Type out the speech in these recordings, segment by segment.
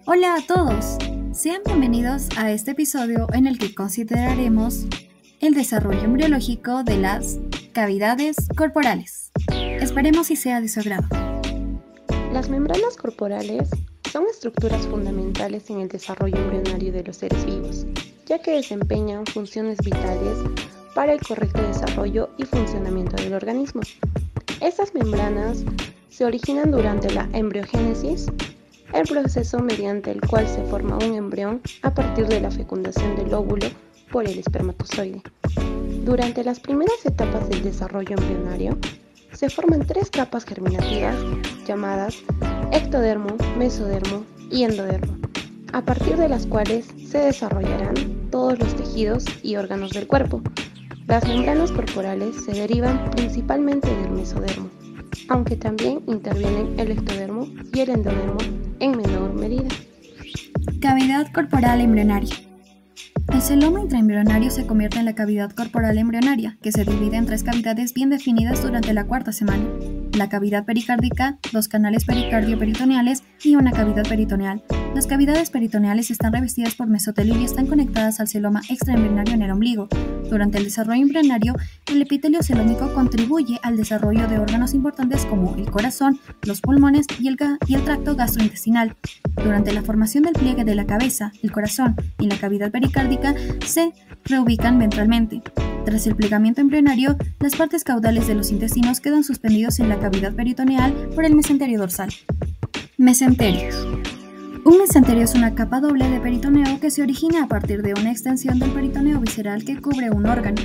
Hola a todos, sean bienvenidos a este episodio en el que consideraremos el desarrollo embriológico de las cavidades corporales. Esperemos y sea de su agrado. Las membranas corporales son estructuras fundamentales en el desarrollo embrionario de los seres vivos, ya que desempeñan funciones vitales para el correcto desarrollo y funcionamiento del organismo. Estas membranas se originan durante la embriogénesis, el proceso mediante el cual se forma un embrión a partir de la fecundación del óvulo por el espermatozoide. Durante las primeras etapas del desarrollo embrionario, se forman tres capas germinativas llamadas ectodermo, mesodermo y endodermo, a partir de las cuales se desarrollarán todos los tejidos y órganos del cuerpo. Las membranas corporales se derivan principalmente del mesodermo, aunque también intervienen el ectodermo y el endodermo en menor medida. Cavidad corporal embrionaria. El celoma intraembrionario se convierte en la cavidad corporal embrionaria, que se divide en tres cavidades bien definidas durante la cuarta semana: la cavidad pericárdica, dos canales pericardio-peritoneales y una cavidad peritoneal. Las cavidades peritoneales están revestidas por mesotelio y están conectadas al celoma extraembrionario en el ombligo. Durante el desarrollo embrionario, el epitelio celómico contribuye al desarrollo de órganos importantes como el corazón, los pulmones y el tracto gastrointestinal. Durante la formación del pliegue de la cabeza, el corazón y la cavidad pericárdica se reubican ventralmente. Tras el plegamiento embrionario, las partes caudales de los intestinos quedan suspendidos en la cavidad peritoneal por el mesenterio dorsal. Mesenterios. Un mesenterio es una capa doble de peritoneo que se origina a partir de una extensión del peritoneo visceral que cubre un órgano.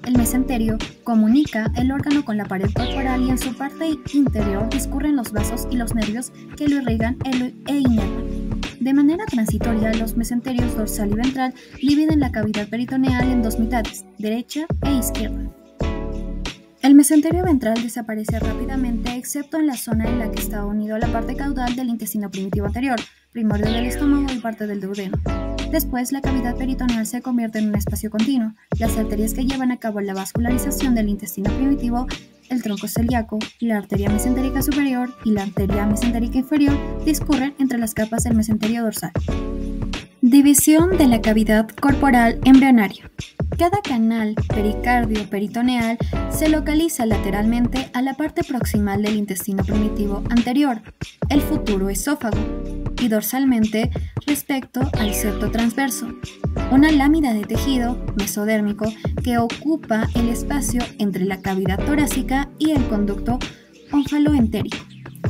El mesenterio comunica el órgano con la pared corporal y en su parte interior discurren los vasos y los nervios que lo irrigan e inervan. De manera transitoria, los mesenterios dorsal y ventral dividen la cavidad peritoneal en dos mitades, derecha e izquierda. El mesenterio ventral desaparece rápidamente excepto en la zona en la que está unido a la parte caudal del intestino primitivo anterior, primordio del estómago y parte del duodeno. Después, la cavidad peritoneal se convierte en un espacio continuo. Las arterias que llevan a cabo la vascularización del intestino primitivo, el tronco celíaco, la arteria mesentérica superior y la arteria mesentérica inferior discurren entre las capas del mesenterio dorsal. División de la cavidad corporal embrionaria. Cada canal pericardio-peritoneal se localiza lateralmente a la parte proximal del intestino primitivo anterior, el futuro esófago, y dorsalmente respecto al septo transverso, una lámina de tejido mesodérmico que ocupa el espacio entre la cavidad torácica y el conducto ónfalo-entérico.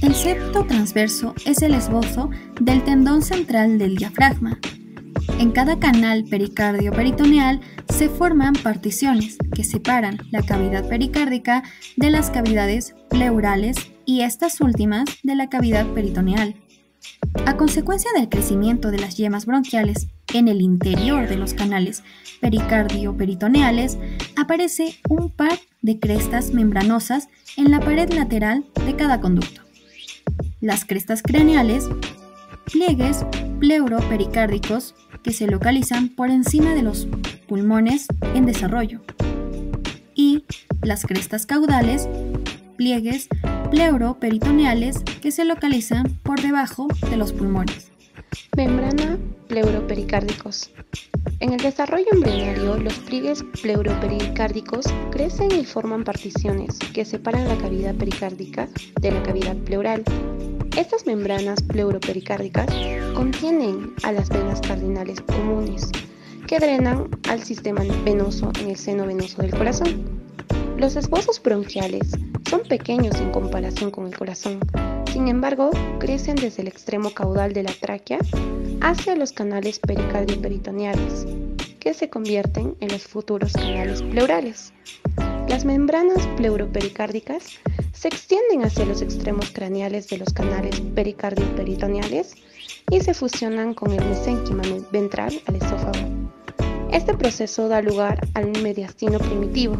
El septo transverso es el esbozo del tendón central del diafragma. En cada canal pericardio-peritoneal se forman particiones que separan la cavidad pericárdica de las cavidades pleurales y estas últimas de la cavidad peritoneal. A consecuencia del crecimiento de las yemas bronquiales en el interior de los canales pericardio-peritoneales, aparece un par de crestas membranosas en la pared lateral de cada conducto. Las crestas craneales, pliegues pleuropericárdicos que se localizan por encima de los pulmones en desarrollo, y las crestas caudales, pliegues pleuroperitoneales que se localizan por debajo de los pulmones. Membrana pleuropericárdicos. En el desarrollo embrionario, los pliegues pleuropericárdicos crecen y forman particiones que separan la cavidad pericárdica de la cavidad pleural. Estas membranas pleuropericárdicas contienen a las venas cardinales comunes, que drenan al sistema venoso en el seno venoso del corazón. Los esbozos bronquiales son pequeños en comparación con el corazón, sin embargo, crecen desde el extremo caudal de la tráquea hacia los canales pericardio-peritoneales, que se convierten en los futuros canales pleurales. Las membranas pleuropericárdicas se extienden hacia los extremos craneales de los canales pericardio-peritoneales y se fusionan con el mesénquima ventral al esófago. Este proceso da lugar al mediastino primitivo,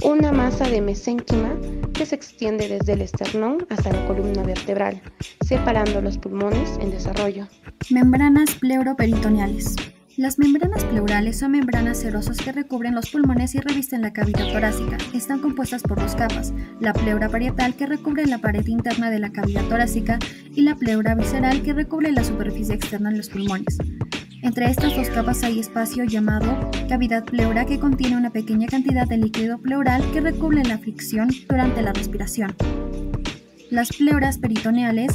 una masa de mesénquima que se extiende desde el esternón hasta la columna vertebral, separando los pulmones en desarrollo. Membranas pleuroperitoneales. Las membranas pleurales son membranas serosas que recubren los pulmones y revisten la cavidad torácica. Están compuestas por dos capas, la pleura parietal que recubre la pared interna de la cavidad torácica y la pleura visceral que recubre la superficie externa de los pulmones. Entre estas dos capas hay espacio llamado cavidad pleura que contiene una pequeña cantidad de líquido pleural que recubre la fricción durante la respiración. Las pleuras peritoneales,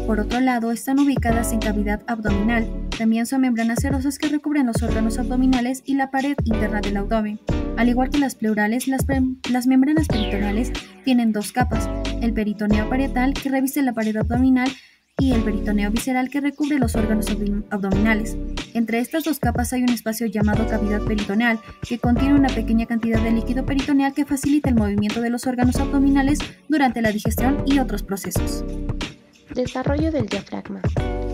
por otro lado, están ubicadas en cavidad abdominal. También son membranas serosas que recubren los órganos abdominales y la pared interna del abdomen. Al igual que las pleurales, las membranas peritoneales tienen dos capas, el peritoneo parietal que reviste la pared abdominal y el peritoneo visceral que recubre los órganos abdominales. Entre estas dos capas hay un espacio llamado cavidad peritoneal, que contiene una pequeña cantidad de líquido peritoneal que facilita el movimiento de los órganos abdominales durante la digestión y otros procesos. Desarrollo del diafragma.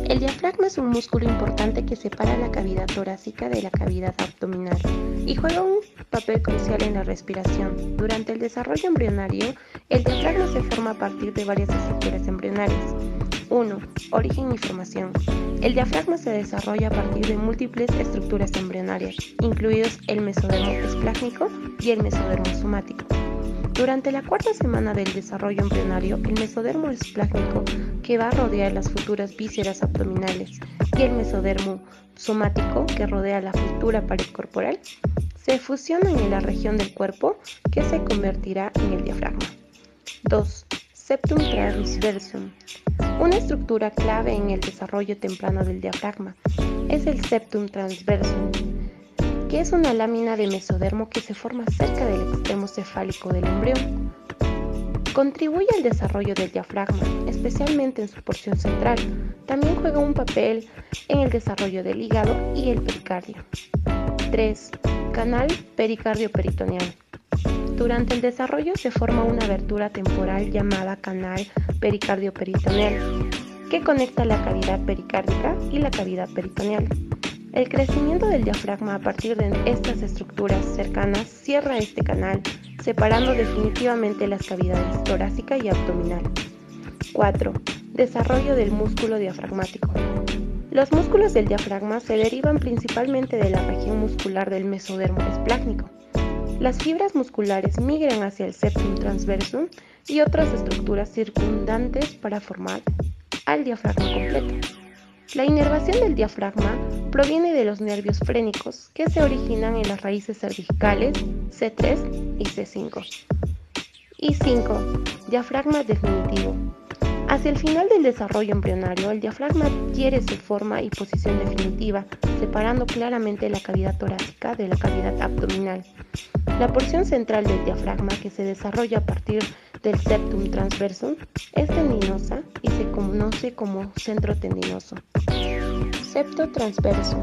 El diafragma es un músculo importante que separa la cavidad torácica de la cavidad abdominal y juega un papel crucial en la respiración. Durante el desarrollo embrionario, el diafragma se forma a partir de varias estructuras embrionarias. 1. Origen y formación. El diafragma se desarrolla a partir de múltiples estructuras embrionarias, incluidos el mesodermo esplácnico y el mesodermo somático. Durante la cuarta semana del desarrollo embrionario, el mesodermo esplácnico, que va a rodear las futuras vísceras abdominales, y el mesodermo somático, que rodea la futura pared corporal, se fusionan en la región del cuerpo que se convertirá en el diafragma. 2. Septum transversum. Una estructura clave en el desarrollo temprano del diafragma es el septum transversum, que es una lámina de mesodermo que se forma cerca del extremo cefálico del embrión. Contribuye al desarrollo del diafragma, especialmente en su porción central. También juega un papel en el desarrollo del hígado y el pericardio. 3. Canal pericardio-peritoneal. Durante el desarrollo se forma una abertura temporal llamada canal pericardio-peritoneal, que conecta la cavidad pericárdica y la cavidad peritoneal. El crecimiento del diafragma a partir de estas estructuras cercanas cierra este canal, separando definitivamente las cavidades torácica y abdominal. 4. Desarrollo del músculo diafragmático. Los músculos del diafragma se derivan principalmente de la región muscular del mesodermo esplácnico. Las fibras musculares migran hacia el septum transversum y otras estructuras circundantes para formar al diafragma completo. La inervación del diafragma proviene de los nervios frénicos que se originan en las raíces cervicales C3 y C5. Y 5. Diafragma definitivo. Hacia el final del desarrollo embrionario, el diafragma adquiere su forma y posición definitiva, separando claramente la cavidad torácica de la cavidad abdominal. La porción central del diafragma, que se desarrolla a partir del septum transversum, es tendinosa y se conoce como centro tendinoso. Septo transverso.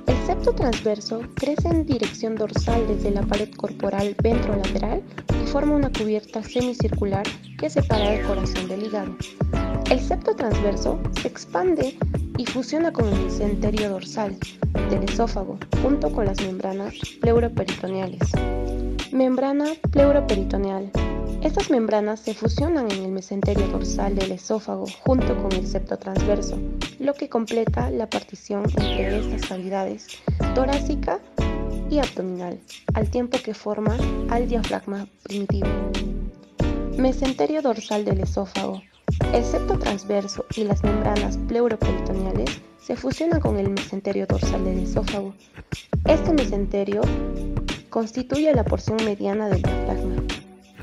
El septo transverso crece en dirección dorsal desde la pared corporal ventrolateral y forma una cubierta semicircular que separa el corazón del hígado. El septo transverso se expande y fusiona con el mesenterio dorsal del esófago, junto con las membranas pleuroperitoneales. Membrana pleuroperitoneal. Estas membranas se fusionan en el mesenterio dorsal del esófago junto con el septo transverso, lo que completa la partición entre estas cavidades torácica y abdominal, al tiempo que forma al diafragma primitivo. Mesenterio dorsal del esófago. El septo transverso y las membranas pleuroperitoneales se fusionan con el mesenterio dorsal del esófago. Este mesenterio constituye la porción mediana del diafragma.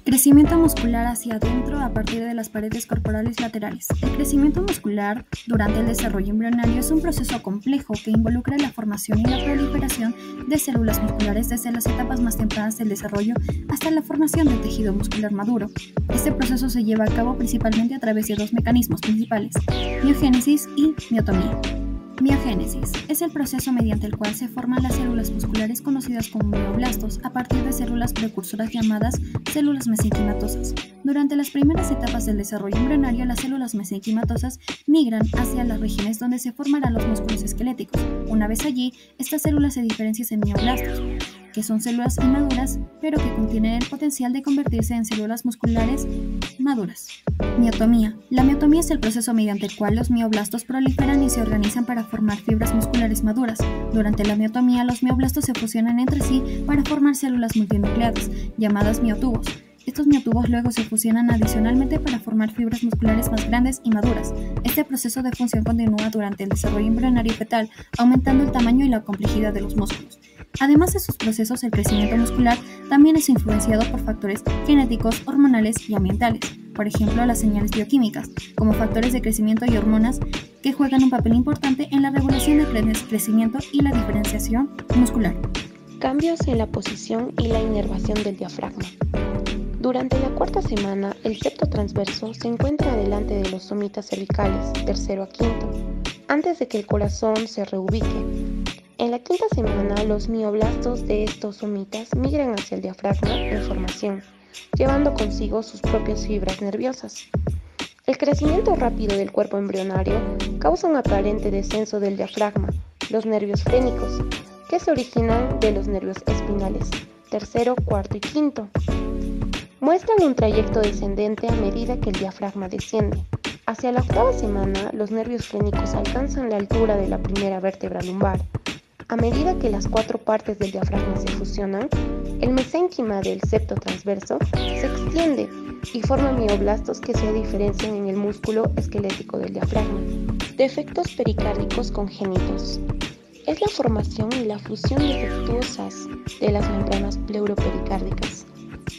Crecimiento muscular hacia adentro a partir de las paredes corporales laterales. El crecimiento muscular durante el desarrollo embrionario es un proceso complejo que involucra la formación y la proliferación de células musculares desde las etapas más tempranas del desarrollo hasta la formación del tejido muscular maduro. Este proceso se lleva a cabo principalmente a través de dos mecanismos principales: miogénesis y miotomía. Miogénesis es el proceso mediante el cual se forman las células musculares conocidas como mioblastos a partir de células precursoras llamadas células mesenquimatosas. Durante las primeras etapas del desarrollo embrionario, las células mesenquimatosas migran hacia las regiones donde se formarán los músculos esqueléticos. Una vez allí, estas células se diferencian en mioblastos, que son células inmaduras, pero que contienen el potencial de convertirse en células musculares maduras. Miotomía. La miotomía es el proceso mediante el cual los mioblastos proliferan y se organizan para formar fibras musculares maduras. Durante la miotomía, los mioblastos se fusionan entre sí para formar células multinucleadas, llamadas miotubos. Estos miotubos luego se fusionan adicionalmente para formar fibras musculares más grandes y maduras. Este proceso de función continúa durante el desarrollo embrionario fetal, aumentando el tamaño y la complejidad de los músculos. Además de sus procesos, el crecimiento muscular también es influenciado por factores genéticos, hormonales y ambientales. Por ejemplo, las señales bioquímicas, como factores de crecimiento y hormonas, que juegan un papel importante en la regulación del crecimiento y la diferenciación muscular. Cambios en la posición y la inervación del diafragma. Durante la cuarta semana, el septo transverso se encuentra delante de los somitas cervicales, tercero a quinto, antes de que el corazón se reubique. En la quinta semana, los mioblastos de estos somitas migran hacia el diafragma en formación, llevando consigo sus propias fibras nerviosas. El crecimiento rápido del cuerpo embrionario causa un aparente descenso del diafragma, los nervios frénicos, que se originan de los nervios espinales, tercero, cuarto y quinto. Muestran un trayecto descendente a medida que el diafragma desciende. Hacia la octava semana, los nervios frénicos alcanzan la altura de la primera vértebra lumbar. A medida que las cuatro partes del diafragma se fusionan, el mesénquima del septo transverso se extiende y forma mioblastos que se diferencian en el músculo esquelético del diafragma. Defectos pericárdicos congénitos. Es la formación y la fusión defectuosas de las membranas pleuropericárdicas.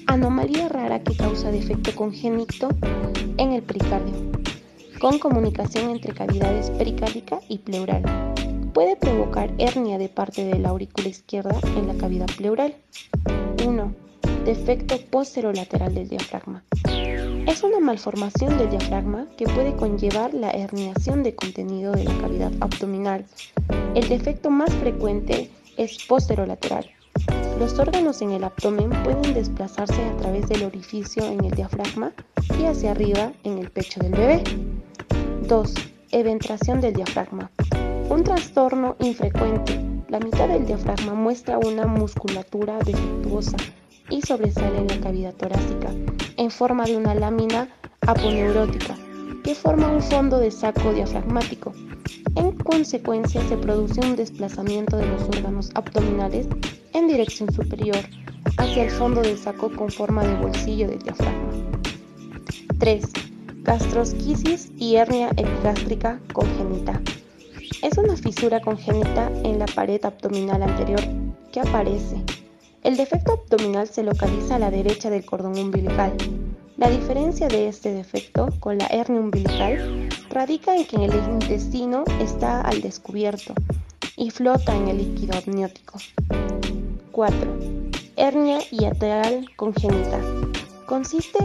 Anomalía rara que causa defecto congénito en el pericardio, con comunicación entre cavidades pericárdica y pleural. Puede provocar hernia de parte de la aurícula izquierda en la cavidad pleural. 1. Defecto posterolateral del diafragma. Es una malformación del diafragma que puede conllevar la herniación de contenido de la cavidad abdominal. El defecto más frecuente es posterolateral. Los órganos en el abdomen pueden desplazarse a través del orificio en el diafragma y hacia arriba en el pecho del bebé. 2. Eventración del diafragma. Un trastorno infrecuente. La mitad del diafragma muestra una musculatura defectuosa y sobresale en la cavidad torácica, en forma de una lámina aponeurótica, que forma un fondo de saco diafragmático. En consecuencia, se produce un desplazamiento de los órganos abdominales en dirección superior hacia el fondo del saco con forma de bolsillo del diafragma. 3. Gastrosquisis y hernia epigástrica congénita. Es una fisura congénita en la pared abdominal anterior que aparece. El defecto abdominal se localiza a la derecha del cordón umbilical. La diferencia de este defecto con la hernia umbilical radica en que el intestino está al descubierto y flota en el líquido amniótico. 4. Hernia hiatal congénita. Consiste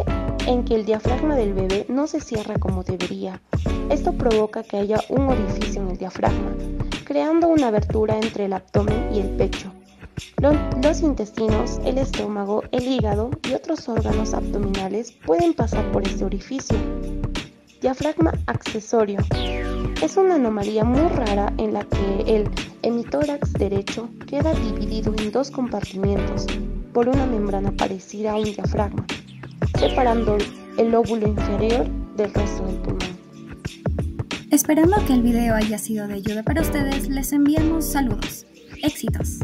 en que el diafragma del bebé no se cierra como debería. Esto provoca que haya un orificio en el diafragma, creando una abertura entre el abdomen y el pecho. Los intestinos, el estómago, el hígado y otros órganos abdominales pueden pasar por este orificio. Diafragma accesorio. Es una anomalía muy rara en la que el hemitórax derecho queda dividido en dos compartimientos por una membrana parecida a un diafragma, separando el lóbulo inferior del resto del pulmón. Esperando que el video haya sido de ayuda para ustedes, les enviamos saludos. ¡Éxitos!